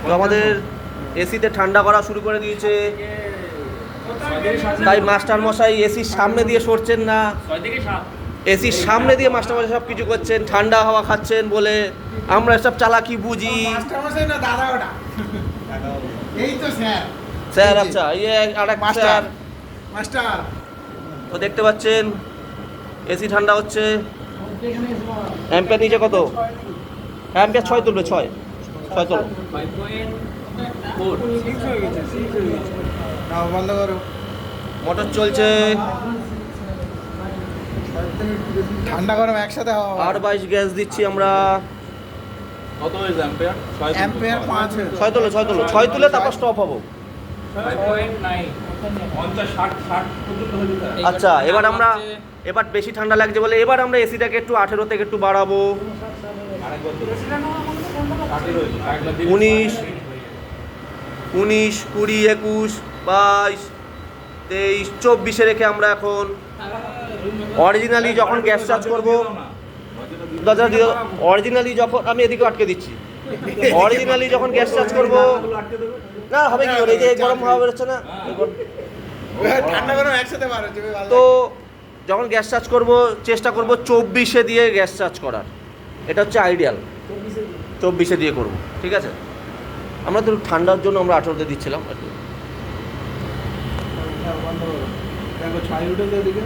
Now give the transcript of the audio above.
তো আমাদের এসিতে ঠান্ডা করা শুরু করে দিয়েছে, তাই মাস্টার মশাই এসির সামনে দিয়ে সরছেন না, এসির সামনে দিয়ে মাস্টারমশাই সব কিছু করছেন, ঠান্ডা হাওয়া খাচ্ছেন বলে আমরা সব চালাকি বুঝি। স্যার আচ্ছা, আরেক মাস্টার তো দেখতে পাচ্ছেন এসি ঠান্ডা হচ্ছে। অ্যাম্পিয়ার নিচে কত? অ্যাম্পিয়ার 6 তুলবে, 6 তুলো। মোটর চলছে, ঠান্ডা গরম একসাথে হওয়া। 8/22 গ্যাস দিচ্ছি আমরা। কত হয়েছে অ্যাম্পিয়ার? অ্যাম্পিয়ার 5 6 তুলো, 6 তুলে তারপর স্টপ হবো। 5.9 50 60 পর্যন্ত হয়ে যেতে। আচ্ছা, এবার বেশি ঠান্ডা লাগছে বলে এবার আমরা এসিটাকে একটু 18 থেকে একটু বাড়াবো। 19, 20, 21, 22, 23, 24-এ রেখে আমরা এখন অরিজিনালি যখন গ্যাস চার্জ করবো, অরিজিনালি যখন আমি এদিকে আটকে দিচ্ছি, অরিজিনালি যখন গ্যাস চার্জ করবো না হবে কি করে, এই যে গরম হাওয়া বেরোচ্ছে না, ঠান্ডা গরম একসাথে বাড়ে। তো যখন গ্যাস চার্জ করব চেষ্টা করব 24-এ দিয়ে গ্যাস চার্জ করার, এটা হচ্ছে আইডিয়াল। 24-এ দিয়ে করব, ঠিক আছে? আমরা তো ঠান্ডার জন্য আমরা 18-তে দিচ্ছিলাম। দেখো 6 উঠে দিকে।